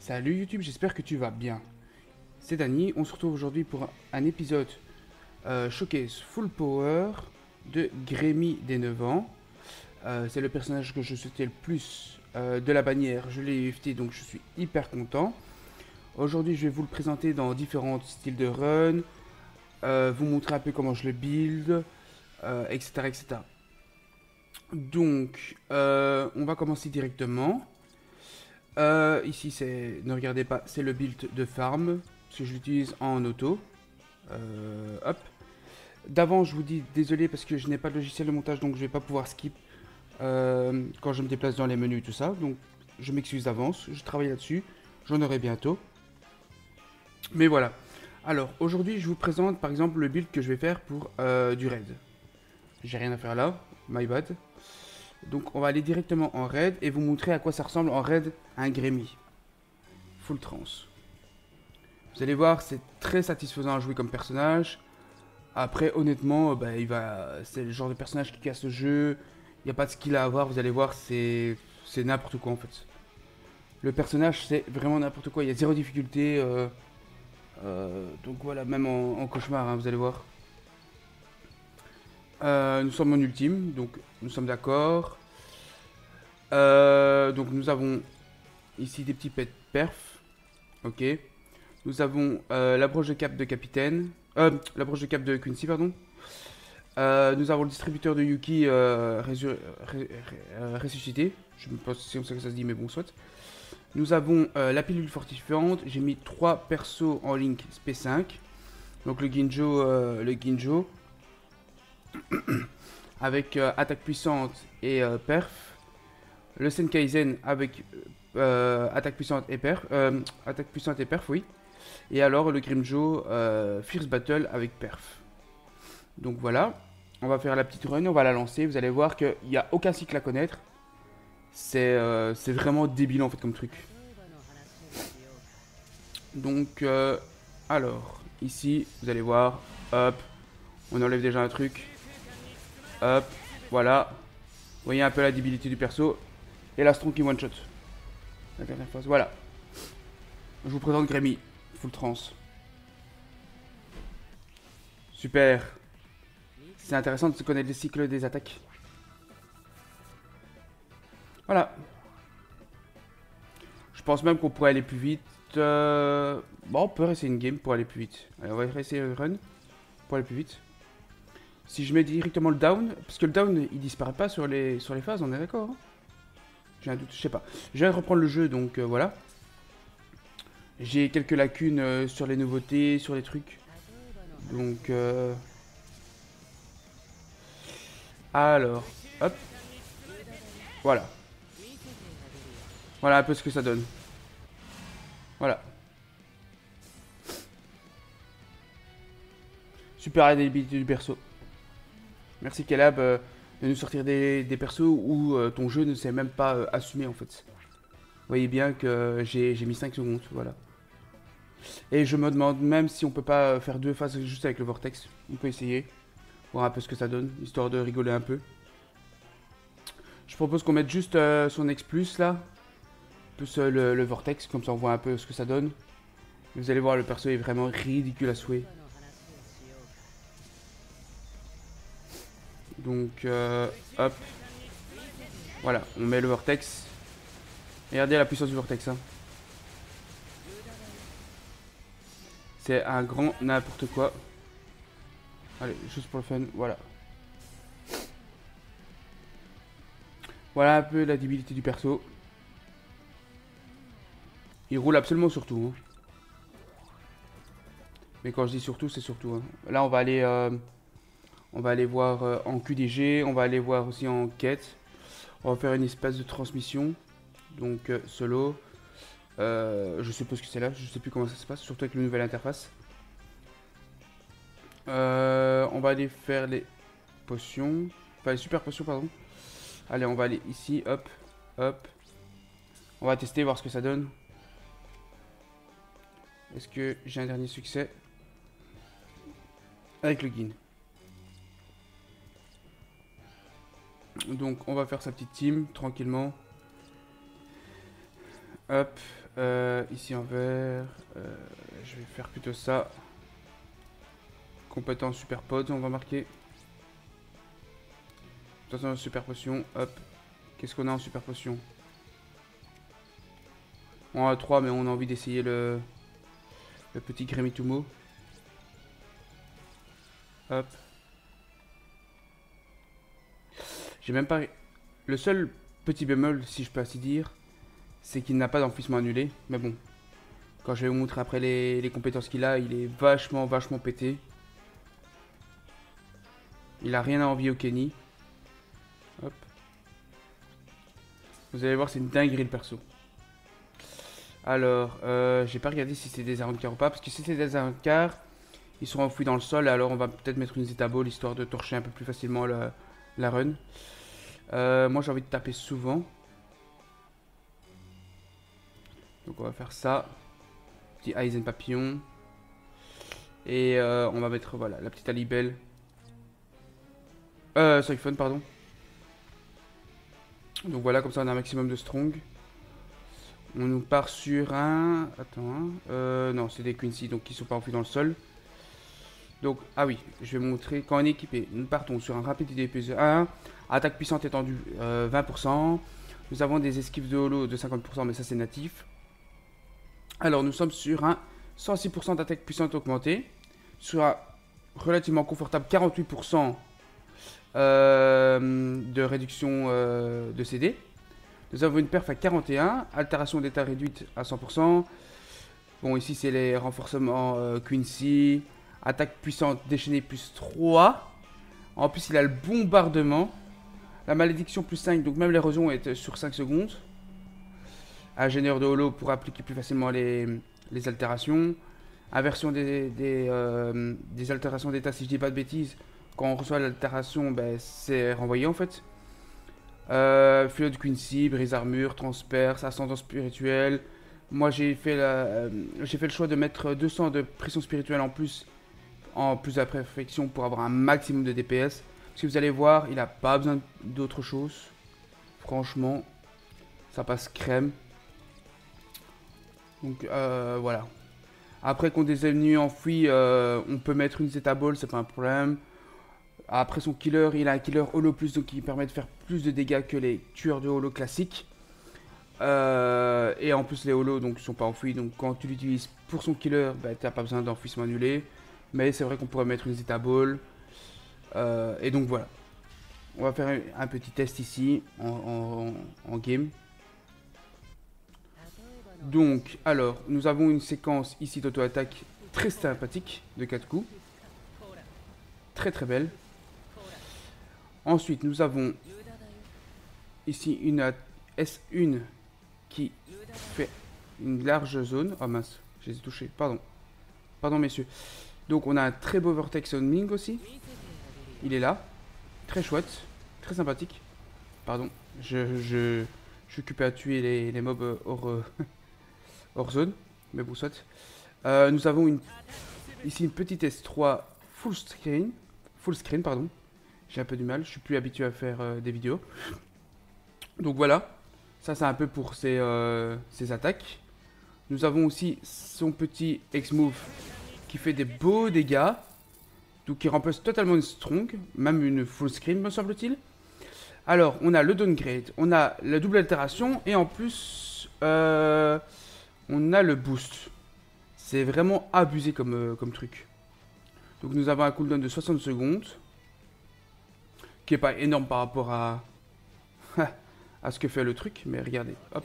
Salut YouTube, j'espère que tu vas bien. C'est Dany, on se retrouve aujourd'hui pour un épisode showcase full power de Grémy des 9 ans. C'est le personnage que je souhaitais le plus de la bannière, je l'ai UFT donc je suis hyper content. Aujourd'hui je vais vous le présenter dans différents styles de run, vous montrer un peu comment je le build, etc., etc. Donc on va commencer directement. Ici, ne regardez pas, c'est le build de farm, parce que je l'utilise en auto. Hop. D'avant, je vous dis désolé parce que je n'ai pas de logiciel de montage, donc je vais pas pouvoir skip quand je me déplace dans les menus et tout ça. Donc, je m'excuse d'avance, je travaille là-dessus, j'en aurai bientôt. Mais voilà. Alors, aujourd'hui, je vous présente par exemple le build que je vais faire pour du raid. J'ai rien à faire là, my bad. Donc, on va aller directement en raid et vous montrer à quoi ça ressemble en raid un Grémy. Full trans. Vous allez voir, c'est très satisfaisant à jouer comme personnage. Après, honnêtement, c'est le genre de personnage qui casse le jeu. Il n'y a pas de skill à avoir, vous allez voir, c'est n'importe quoi en fait. Le personnage, c'est vraiment n'importe quoi. Il y a zéro difficulté. Donc voilà, même en cauchemar, hein, vous allez voir. Nous sommes en ultime, donc nous sommes d'accord. Donc nous avons ici des petits pets perf. Ok. Nous avons la broche de cap de capitaine. La broche de cap de Quincy, pardon. Nous avons le distributeur de Yuki ressuscité. Je ne sais pas si c'est comme ça que ça se dit, mais bon, soit. Nous avons la pilule fortifiante. J'ai mis 3 persos en link SP5. Donc le Ginjo avec attaque puissante et perf. Le Senkaizen avec attaque puissante et perf, oui. Et alors le Grimjo Fierce Battle avec perf. Donc voilà, on va faire la petite run, on va la lancer. Vous allez voir qu'il n'y a aucun cycle à connaître. C'est vraiment débile en fait comme truc. Donc alors, ici, vous allez voir, hop, on enlève déjà un truc. Hop, voilà. Vous voyez un peu la débilité du perso. Et la strong qui one shot. La dernière phase, voilà. Je vous présente Grémy, full trans. Super. C'est intéressant de se connaître les cycles des attaques. Voilà. Je pense même qu'on pourrait aller plus vite. Bon, on peut rester une game pour aller plus vite. Allez, on va essayer le run pour aller plus vite. Si je mets directement le down, parce que le down il disparaît pas sur les phases, on est d'accord, hein? J'ai un doute, je sais pas. Je viens de reprendre le jeu donc voilà. J'ai quelques lacunes sur les nouveautés, sur les trucs. Donc alors, hop. Voilà. Voilà un peu ce que ça donne. Voilà. Super réadaptabilité du perso. Merci Calab de nous sortir des persos où ton jeu ne s'est même pas assumé en fait. Vous voyez bien que j'ai mis 5 secondes, voilà. Et je me demande même si on peut pas faire 2 phases juste avec le vortex. On peut essayer, voir un peu ce que ça donne, histoire de rigoler un peu. Je propose qu'on mette juste son X plus là, plus le vortex, comme ça on voit un peu ce que ça donne. Vous allez voir, le perso est vraiment ridicule à souhait. Donc hop, voilà, on met le vortex. Regardez la puissance du vortex, hein. C'est un grand n'importe quoi. Allez, juste pour le fun, voilà. Voilà un peu la débilité du perso. Il roule absolument sur tout, hein. Mais quand je dis surtout, c'est surtout, hein. Là, on va aller voir en QDG, on va aller voir aussi en quête. On va faire une espèce de transmission. Donc solo. Je suppose que c'est là, je sais plus comment ça se passe, surtout avec la nouvelle interface. On va aller faire les potions. Enfin les super potions, pardon. Allez, on va aller ici, hop, hop. On va tester, voir ce que ça donne. Est-ce que j'ai un dernier succès avec le Guin. Donc on va faire sa petite team tranquillement. Hop. Ici en vert, je vais faire plutôt ça. Compétence super pod, on va marquer. Attention, super potion, hop. Qu'est-ce qu'on a en super potion? On a 3, mais on a envie d'essayer le petit Grémitumo. Hop. J'ai même pas... Le seul petit bémol, si je peux ainsi dire, c'est qu'il n'a pas d'enfouissement annulé. Mais bon, quand je vais vous montrer après les compétences qu'il a, il est vachement pété. Il a rien à envier au Kenny. Hop. Vous allez voir, c'est une dinguerie le perso. Alors, j'ai pas regardé si c'est des Arrancar ou pas, parce que si c'est des Arrancar, ils sont enfouis dans le sol, alors on va peut-être mettre une Zeta Ball, histoire de torcher un peu plus facilement la run. Moi j'ai envie de taper souvent. Donc on va faire ça. Petit Aizen Papillon. Et on va mettre, voilà, la petite Alibelle. Siphon, pardon. Donc voilà, comme ça on a un maximum de strong. On nous part sur un... Attends, non, c'est des Quincy, donc qui sont pas enfouis dans le sol. Donc, ah oui, je vais vous montrer. Quand on est équipé, nous partons sur un rapide DPS 1. Attaque puissante étendue 20%. Nous avons des esquives de holo de 50%, mais ça c'est natif. Alors, nous sommes sur un 106% d'attaque puissante augmentée. Sur un relativement confortable 48% de réduction de CD. Nous avons une perf à 41, altération d'état réduite à 100%. Bon, ici c'est les renforcements Quincy, attaque puissante déchaînée plus 3. En plus, il a le bombardement. La malédiction plus 5, donc même l'érosion est sur 5 secondes. Ingénieur de holo pour appliquer plus facilement les altérations. Inversion des altérations d'état, si je dis pas de bêtises. Quand on reçoit l'altération, ben, c'est renvoyé en fait. Fluide de Quincy, brise armure, transperce, ascendant spirituel. Moi j'ai fait le choix de mettre 200 de pression spirituelle en plus de la perfection pour avoir un maximum de DPS. Parce que vous allez voir, il n'a pas besoin d'autre chose. Franchement, ça passe crème. Donc voilà. Après contre des ennemis enfouis, on peut mettre une Zeta Ball, c'est pas un problème. Après son killer, il a un killer holo plus, donc qui permet de faire plus de dégâts que les tueurs de holo classiques. Et en plus les holos donc sont pas enfouis, donc quand tu l'utilises pour son killer, bah, t'as pas besoin d'enfouissement annulé. Mais c'est vrai qu'on pourrait mettre une Zeta Ball. Et donc voilà. On va faire un petit test ici en game. Donc alors, nous avons une séquence ici d'auto-attaque très sympathique de 4 coups. Très très belle. Ensuite, nous avons ici une S1 qui fait une large zone. Oh mince, je les ai touchés, pardon. Pardon messieurs. Donc on a un très beau Vortex Ming aussi. Il est là. Très chouette, très sympathique. Pardon, je suis occupé à tuer les mobs hors zone. Mais bon, soit. Nous avons ici une petite S3 full screen, pardon. J'ai un peu du mal, je suis plus habitué à faire des vidéos. Donc voilà, ça c'est un peu pour ses attaques. Nous avons aussi son petit X-Move qui fait des beaux dégâts. Donc qui remplace totalement une strong, même une full screen me semble-t-il. Alors on a le downgrade, on a la double altération et en plus on a le boost. C'est vraiment abusé comme truc. Donc nous avons un cooldown de 60 secondes. Qui est pas énorme par rapport à ce que fait le truc. Mais regardez, hop.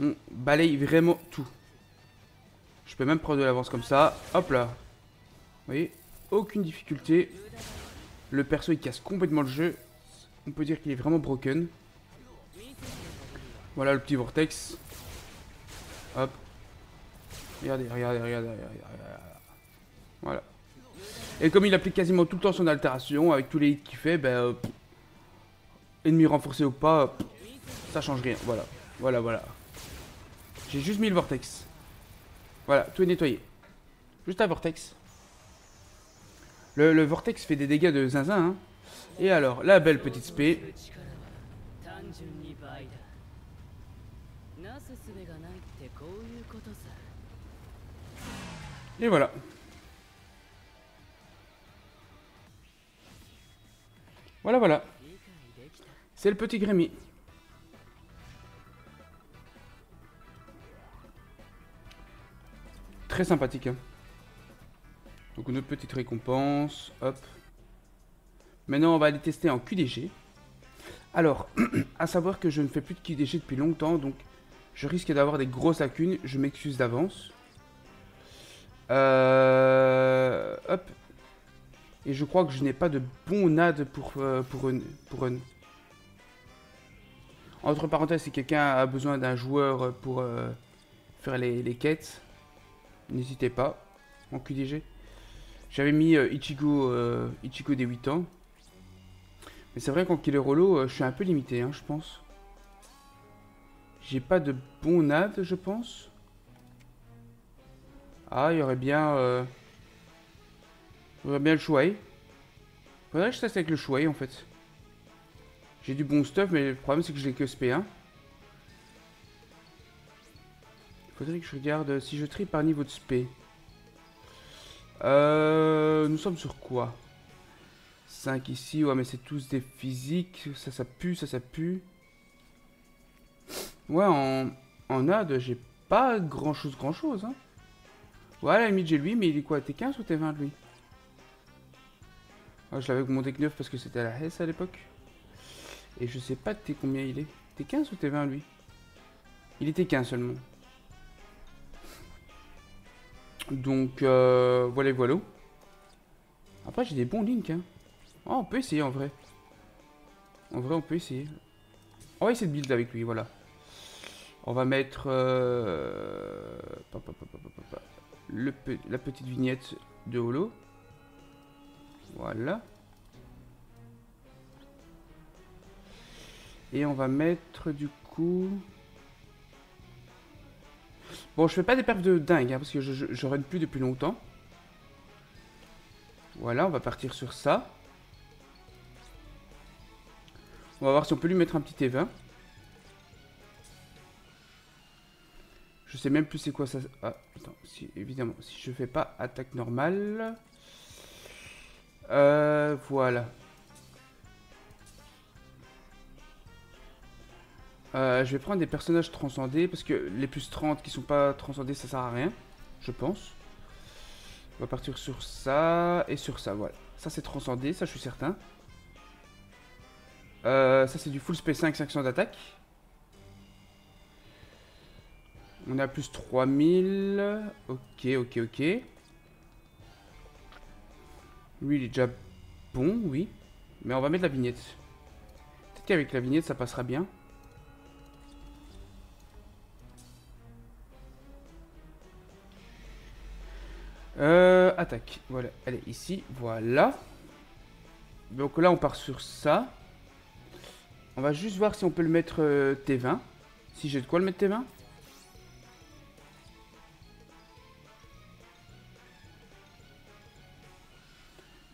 On balaye vraiment tout. Je peux même prendre de l'avance comme ça. Hop là. Vous voyez, aucune difficulté. Le perso il casse complètement le jeu. On peut dire qu'il est vraiment broken. Voilà le petit vortex. Hop. Regardez. Voilà. Et comme il applique quasiment tout le temps son altération, avec tous les hits qu'il fait, ben, ennemi renforcé ou pas, ça change rien. Voilà. J'ai juste mis le vortex. Voilà, tout est nettoyé. Juste un vortex. Le vortex fait des dégâts de zinzin. Hein. Et alors, la belle petite spé. Et voilà. Voilà, voilà. C'est le petit Grémy. Très sympathique. Hein. Donc une autre petite récompense. Hop. Maintenant, on va aller tester en QDG. Alors, à savoir que je ne fais plus de QDG depuis longtemps, donc je risque d'avoir des grosses lacunes. Je m'excuse d'avance. Hop. Et je crois que je n'ai pas de bon NAD pour run. Entre parenthèses, si quelqu'un a besoin d'un joueur pour faire les quêtes, n'hésitez pas. En QDG. J'avais mis Ichigo des 8 ans. Mais c'est vrai qu'en Killer Hollow, je suis un peu limité, hein, je pense. J'ai pas de bon NAD, je pense. Ah, il y aurait bien... il y aurait bien le Shuai. Faudrait que je teste avec le Shuai, en fait. J'ai du bon stuff, mais le problème, c'est que je l'ai que SP1. Faudrait que je regarde si je trie par niveau de SP. Nous sommes sur quoi? 5 ici, ouais, mais c'est tous des physiques. Ça pue, ça pue. Ouais, en AD, j'ai pas grand chose, hein. Ouais, à la limite, j'ai lui, mais il est quoi? T15 ou T20 lui? Ah, je l'avais augmenté que 9 parce que c'était à la Hesse à l'époque. Et je sais pas T combien il est. T15 ou T20 lui? Il était 15 seulement. Donc, voilà. Après, j'ai des bons links, hein. Oh, on peut essayer en vrai. En vrai, on peut essayer. On va essayer de build avec lui, voilà. On va mettre la petite vignette de Holo. Voilà. Et on va mettre du coup... Bon, je fais pas des perfs de dingue, hein, parce que je run plus depuis longtemps. Voilà, on va partir sur ça. On va voir si on peut lui mettre un petit T20. Je sais même plus c'est quoi ça... Ah, attends, évidemment, si je fais pas attaque normale... voilà. Je vais prendre des personnages transcendés, parce que les plus 30 qui sont pas transcendés, ça sert à rien, je pense. On va partir sur ça et sur ça, voilà. Ça c'est transcendé, ça je suis certain. Ça c'est du full SP5, 500 d'attaque. On est à plus 3000. Ok. Lui il est déjà bon, oui. Mais on va mettre la vignette. Peut-être qu'avec la vignette ça passera bien. Attaque. Voilà, elle est ici. Voilà. Donc là on part sur ça. On va juste voir si on peut le mettre T20. Si j'ai de quoi le mettre T20.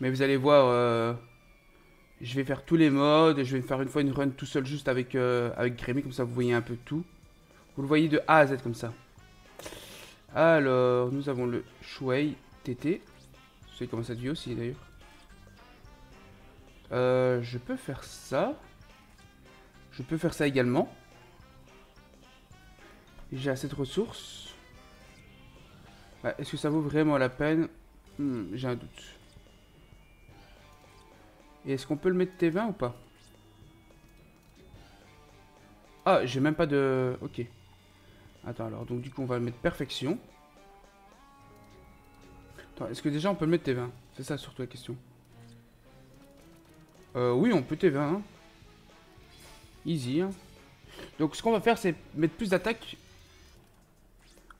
Mais vous allez voir, je vais faire tous les modes. Je vais faire une fois une run tout seul juste avec Grémy. Comme ça vous voyez un peu tout. Vous le voyez de A à Z comme ça. Alors, nous avons le Shuei TT. Vous savez comment ça dit aussi d'ailleurs. Je peux faire ça. Je peux faire ça également. J'ai assez de ressources. Est-ce que ça vaut vraiment la peine? J'ai un doute. Et est-ce qu'on peut le mettre T20 ou pas? Ah, j'ai même pas de... Ok. Attends, alors, donc du coup, on va le mettre perfection. Attends, est-ce que déjà on peut le mettre T20? C'est ça surtout la question. Oui, on peut T20. Hein. Easy. Hein. Donc ce qu'on va faire, c'est mettre plus d'attaque.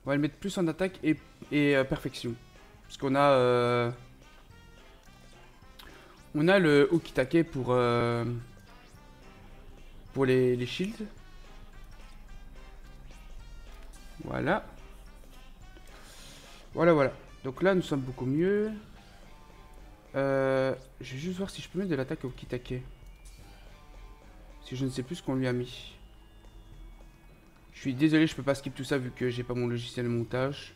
On va le mettre plus en attaque et perfection. Parce qu'on a... on a le Okitake pour les shields. Voilà. Voilà. Donc là, nous sommes beaucoup mieux. Je vais juste voir si je peux mettre de l'attaque au Okitake. Si je ne sais plus ce qu'on lui a mis. Je suis désolé, je peux pas skip tout ça vu que j'ai pas mon logiciel de montage.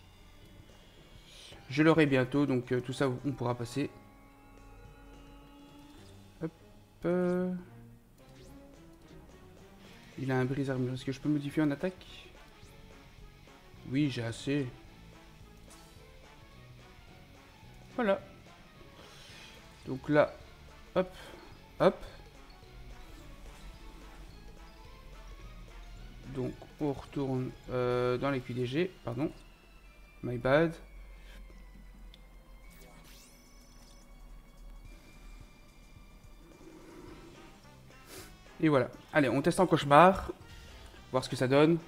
Je l'aurai bientôt, donc tout ça on pourra passer. Hop. Il a un brise armure. Est-ce que je peux modifier en attaque? Oui, j'ai assez. Voilà. Donc là, hop, hop. Donc on retourne dans les QDG, pardon. My bad. Et voilà. Allez, on teste en cauchemar. Voir ce que ça donne.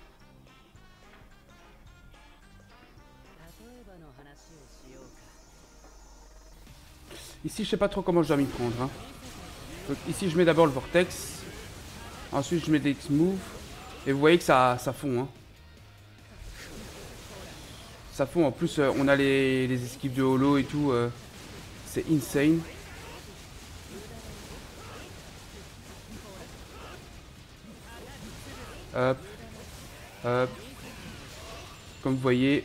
Ici, je sais pas trop comment je dois m'y prendre. Hein. Donc ici, je mets d'abord le vortex. Ensuite, je mets des X-move. Et vous voyez que ça fond. Hein. Ça fond. En plus, on a les esquives de holo et tout. C'est insane. Hop. Hop. Comme vous voyez.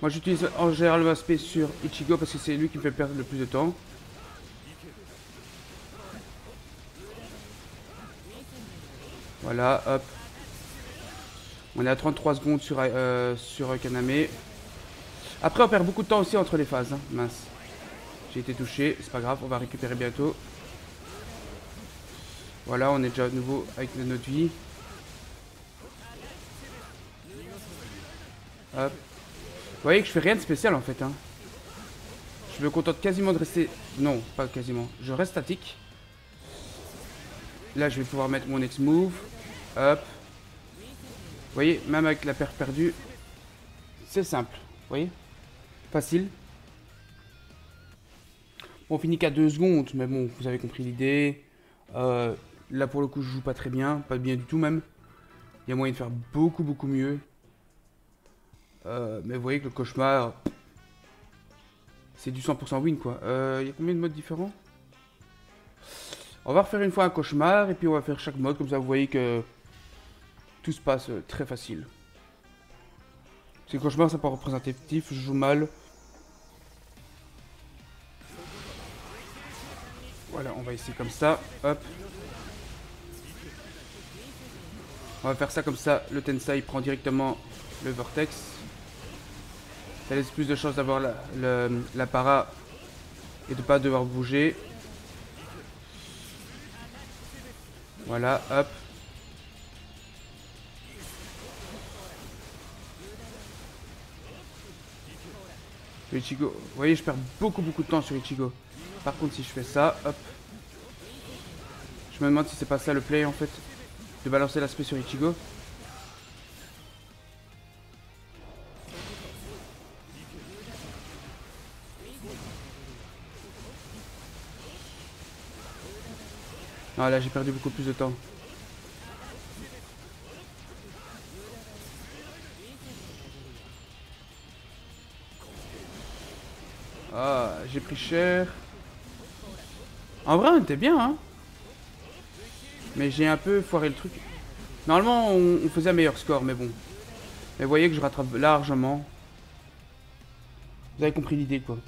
Moi, j'utilise en général le aspect sur Ichigo parce que c'est lui qui me fait perdre le plus de temps. Voilà, hop. On est à 33 secondes sur Kaname. Après, on perd beaucoup de temps aussi entre les phases. Hein. Mince. J'ai été touché, c'est pas grave, on va récupérer bientôt. Voilà, on est déjà à nouveau avec notre vie. Hop. Vous voyez que je fais rien de spécial en fait. Hein. Je me contente quasiment de rester... Non, pas quasiment. Je reste statique. Là, je vais pouvoir mettre mon X-move. Hop. Vous voyez, même avec la perte perdue, c'est simple. Vous voyez? Facile. Bon, on finit qu'à 2 secondes, mais bon, vous avez compris l'idée. Là, pour le coup, je joue pas très bien. Pas bien du tout, même. Il y a moyen de faire beaucoup, beaucoup mieux. Mais vous voyez que le cauchemar, c'est du 100% win, quoi. Il y a combien de modes différents? On va refaire une fois un cauchemar, et puis on va faire chaque mode. Comme ça, vous voyez que tout se passe très facile. Ces cauchemars, c'est pas représentatif. Je joue mal. Voilà, on va essayer comme ça. Hop. On va faire ça comme ça. Le Tensai prend directement le Vortex. Ça laisse plus de chances d'avoir la para et de pas devoir bouger. Voilà, hop. Le Ichigo. Vous voyez, je perds beaucoup de temps sur Ichigo. Par contre, si je fais ça, hop. Je me demande si c'est pas ça le play en fait. De balancer l'aspect sur Ichigo. Non, là j'ai perdu beaucoup plus de temps. Ah, j'ai pris cher. En vrai, on était bien, hein. Mais j'ai un peu foiré le truc. Normalement, on faisait un meilleur score, mais bon. Mais vous voyez que je rattrape largement. Vous avez compris l'idée, quoi.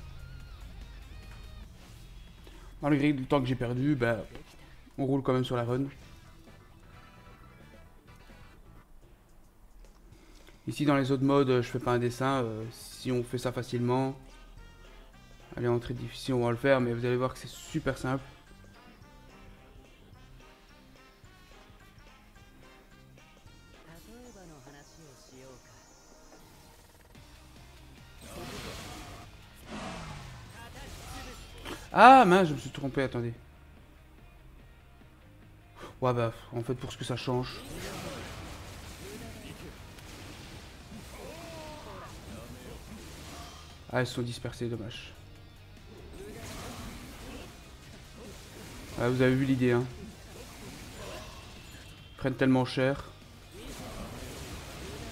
Malgré le temps que j'ai perdu, bah, on roule quand même sur la run. Ici, dans les autres modes, je fais pas un dessin. Si on fait ça facilement... Allez, entrée difficile, on va le faire, mais vous allez voir que c'est super simple. Ah mince, je me suis trompé, attendez. Ouais bah, en fait, pour ce que ça change. Ah, elles sont dispersées, dommage. Ah, vous avez vu l'idée, hein. Ils prennent tellement cher.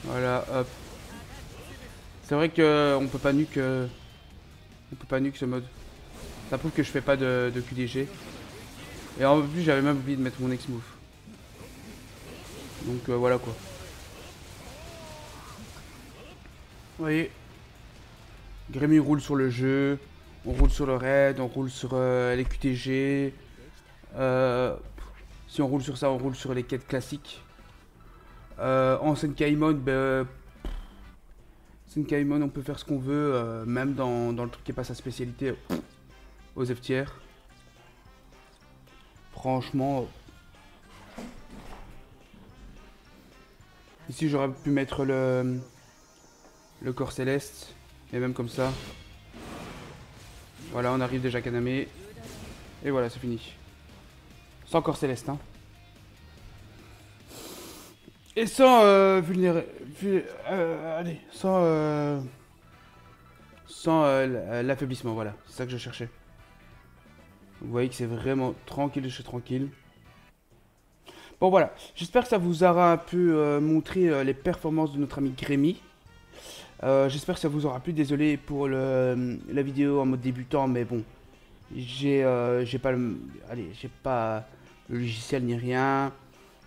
Voilà, hop. C'est vrai que on peut pas nuke. On peut pas nuke ce mode. Ça prouve que je fais pas de QDG. Et en plus, j'avais même oublié de mettre mon X-move. Donc voilà quoi. Vous voyez, Grémy roule sur le jeu, on roule sur le raid, on roule sur les QTG. Si on roule sur ça, on roule sur les quêtes classiques. En Senkaimon, Senkaimon, on peut faire ce qu'on veut, même dans le truc qui n'est pas sa spécialité, aux F tiers. Franchement, ici j'aurais pu mettre le corps céleste, et même comme ça. Voilà, on arrive déjà à Kaname. Et voilà, c'est fini. Sans corps céleste, hein. Et sans allez, sans l'affaiblissement, voilà. C'est ça que je cherchais. Vous voyez que c'est vraiment tranquille de chez tranquille. Bon voilà, j'espère que ça vous aura un peu montré les performances de notre ami Grémy. J'espère que ça vous aura plu. Désolé pour la vidéo en mode débutant, mais bon, j'ai pas j'ai pas le logiciel ni rien.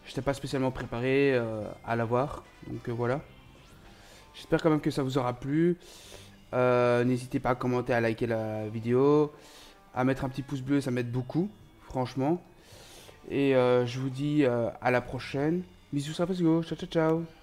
J'étais pas spécialement préparé à l'avoir, donc voilà. J'espère quand même que ça vous aura plu. N'hésitez pas à commenter, à liker la vidéo, à mettre un petit pouce bleu, ça m'aide beaucoup, franchement. Et je vous dis à la prochaine. Bisous, ça va, ciao ciao ciao.